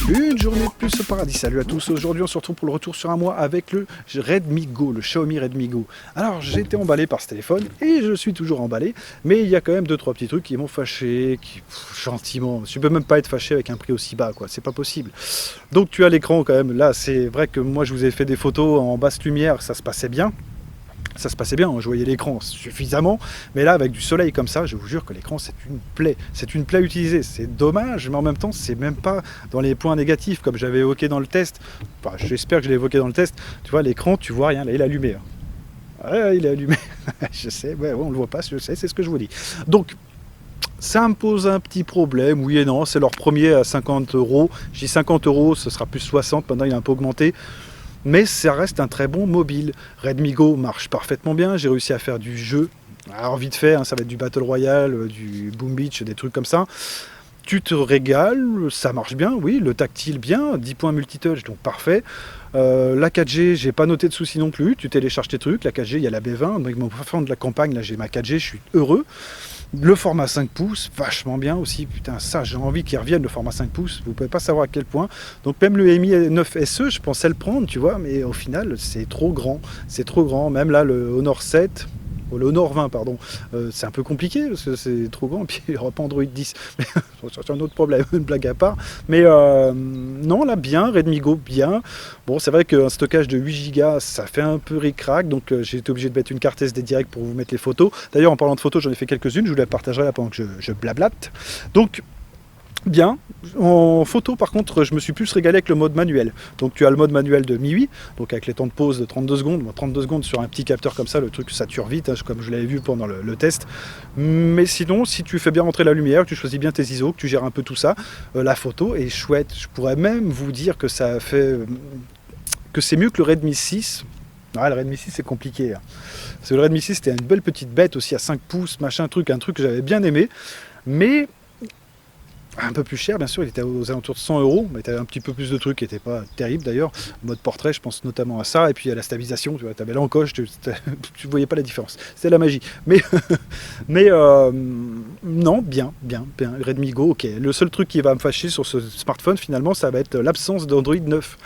Une journée de plus au paradis. Salut à tous, aujourd'hui on se retrouve pour le retour sur un mois avec le Redmi Go, le Xiaomi Redmi Go. Alors j'ai été emballé par ce téléphone et je suis toujours emballé, mais il y a quand même 2-3 petits trucs qui m'ont fâché, gentiment. Je peux même pas être fâché avec un prix aussi bas, quoi, c'est pas possible. Donc tu as l'écran quand même, là c'est vrai que moi je vous ai fait des photos en basse lumière, ça se passait bien. Ça se passait bien, je voyais l'écran suffisamment, mais là avec du soleil comme ça, je vous jure que l'écran c'est une plaie utilisée, c'est dommage, mais en même temps c'est même pas dans les points négatifs comme j'avais évoqué dans le test, enfin, j'espère que je l'ai évoqué dans le test, tu vois l'écran tu vois rien, là il est allumé, ouais, il est allumé, je sais, ouais, on le voit pas, je sais, c'est ce que je vous dis. Donc ça me pose un petit problème, oui et non, c'est leur premier à 50 €, je dis 50 €, ce sera plus 60, maintenant il a un peu augmenté. Mais ça reste un très bon mobile. Redmi Go marche parfaitement bien, j'ai réussi à faire du jeu. Alors vite fait, hein, ça va être du Battle Royale, du Boom Beach, des trucs comme ça. Tu te régales, ça marche bien, oui, le tactile bien, 10 points multitouch, donc parfait. La 4G, j'ai pas noté de soucis non plus, tu télécharges tes trucs, la 4G, il y a la B20, donc mon fin de la campagne, là j'ai ma 4G, je suis heureux. Le format 5 pouces, vachement bien aussi, putain ça j'ai envie qu'il revienne le format 5 pouces, vous pouvez pas savoir à quel point. Donc même le Mi 9 SE, je pensais le prendre, tu vois, mais au final c'est trop grand, même là le Honor 7, le Honor 20 pardon, c'est un peu compliqué parce que c'est trop grand, et puis il n'y aura pas Android 10, mais c'est un autre problème, une blague à part, mais non là bien, Redmi Go bien, bon c'est vrai qu'un stockage de 8 Go ça fait un peu ric-rac, donc j'ai été obligé de mettre une carte SD direct pour vous mettre les photos, d'ailleurs en parlant de photos j'en ai fait quelques-unes, je vous les partagerai là pendant que je blablate, donc bien. En photo par contre je me suis plus régalé avec le mode manuel, donc tu as le mode manuel de MIUI, donc avec les temps de pause de 32 secondes, 32 secondes sur un petit capteur comme ça, le truc sature vite, hein, comme je l'avais vu pendant le test, mais sinon si tu fais bien rentrer la lumière, que tu choisis bien tes ISO, que tu gères un peu tout ça, la photo est chouette, je pourrais même vous dire que ça fait que c'est mieux que le Redmi 6. Ah, le Redmi 6 c'est compliqué, hein. Parce que le Redmi 6 c'était une belle petite bête aussi à 5 pouces, machin truc, un truc que j'avais bien aimé, mais un peu plus cher bien sûr, il était aux alentours de 100 €, mais tu avais un petit peu plus de trucs qui n'étaient pas terribles d'ailleurs, mode portrait je pense notamment à ça, et puis à la stabilisation, tu vois, tu avais l'encoche, tu voyais pas la différence, c'était la magie, mais, mais non, bien, Redmi Go, ok, le seul truc qui va me fâcher sur ce smartphone finalement, ça va être l'absence d'Android 9.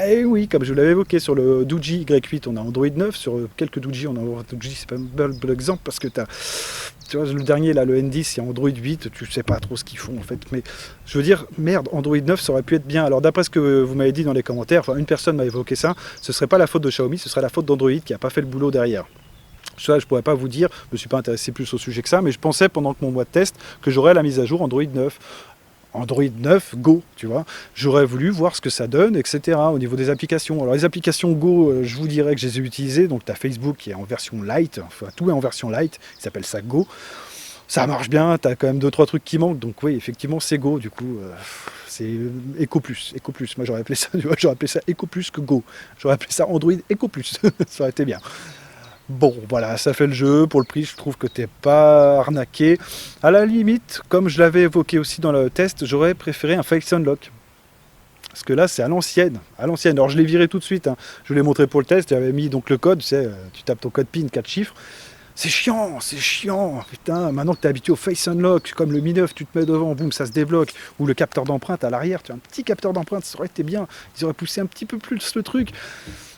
Et oui, comme je l'avais évoqué sur le Doogee Y8, on a Android 9, sur quelques Doogee, on a Doogee, c'est pas un bel exemple parce que tu vois, le dernier là, le N10, il y a Android 8, tu sais pas trop ce qu'ils font en fait, mais je veux dire, merde, Android 9 ça aurait pu être bien. Alors d'après ce que vous m'avez dit dans les commentaires, enfin une personne m'a évoqué ça, ce serait pas la faute de Xiaomi, ce serait la faute d'Android qui a pas fait le boulot derrière. Ça, je pourrais pas vous dire, je me suis pas intéressé plus au sujet que ça, mais je pensais pendant que mon mois de test que j'aurais la mise à jour Android 9. Android 9 Go, tu vois, j'aurais voulu voir ce que ça donne, etc. au niveau des applications. Alors les applications Go, je vous dirais que je les ai utilisées, donc tu as Facebook qui est en version light, enfin tout est en version light, il s'appelle ça Go, ça marche bien, tu as quand même 2-3 trucs qui manquent, donc oui, effectivement c'est Go, du coup, c'est Eco Plus, moi j'aurais appelé ça, j'aurais appelé ça Eco Plus que Go, j'aurais appelé ça Android Eco Plus, ça aurait été bien. Bon, voilà, ça fait le jeu. Pour le prix, je trouve que t'es pas arnaqué. À la limite, comme je l'avais évoqué aussi dans le test, j'aurais préféré un Face Unlock. Parce que là, c'est à l'ancienne. Alors, je l'ai viré tout de suite, hein. Je vous l'ai montré pour le test. J'avais mis donc le code, tu sais, tu tapes ton code PIN, 4 chiffres. C'est chiant, putain. Maintenant que tu es habitué au Face Unlock, comme le Mi 9, tu te mets devant, boum, ça se débloque. Ou le capteur d'empreinte à l'arrière, tu as un petit capteur d'empreinte, ça aurait été bien. Ils auraient poussé un petit peu plus le truc.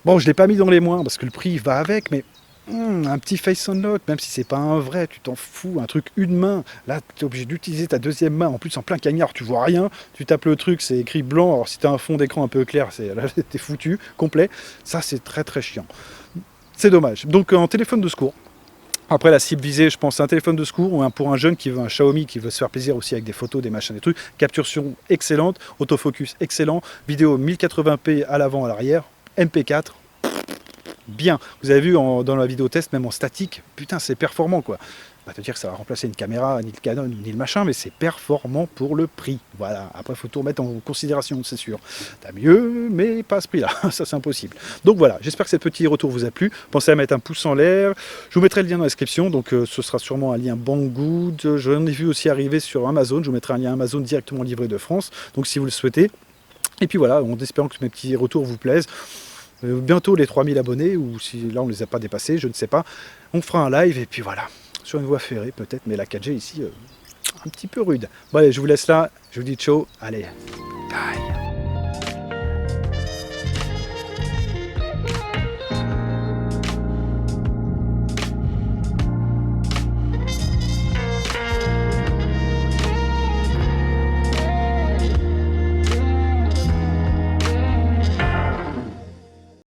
Bon, je l'ai pas mis dans les moins, parce que le prix va avec, mais un petit Face Unlock, même si c'est pas un vrai, tu t'en fous, un truc une main, là tu es obligé d'utiliser ta deuxième main, en plus en plein cagnard, tu vois rien, tu tapes le truc, c'est écrit blanc, alors si tu as un fond d'écran un peu clair, là t'es foutu, complet, ça c'est très très chiant. C'est dommage. Donc en téléphone de secours, après la cible visée, je pense un téléphone de secours ou pour un jeune qui veut un Xiaomi, qui veut se faire plaisir aussi avec des photos, des machins, des trucs, capturation excellente, autofocus excellent, vidéo 1080p à l'avant, à l'arrière, MP4, bien. Vous avez vu dans la vidéo test, même en statique, putain c'est performant quoi. On va te dire que ça va remplacer une caméra, ni le Canon, ni le machin, mais c'est performant pour le prix. Voilà, après il faut tout remettre en considération, c'est sûr. T'as mieux, mais pas à ce prix-là, ça c'est impossible. Donc voilà, j'espère que ce petit retour vous a plu. Pensez à mettre un pouce en l'air. Je vous mettrai le lien dans la description, donc ce sera sûrement un lien Banggood. J'en ai vu aussi arriver sur Amazon, je vous mettrai un lien Amazon directement livré de France, donc si vous le souhaitez. Et puis voilà, en espérant que mes petits retours vous plaisent. Bientôt les 3000 abonnés, ou si là on ne les a pas dépassés, je ne sais pas. On fera un live et puis voilà. Sur une voie ferrée peut-être, mais la 4G ici, un petit peu rude. Bon allez, je vous laisse là, je vous dis ciao, allez, bye.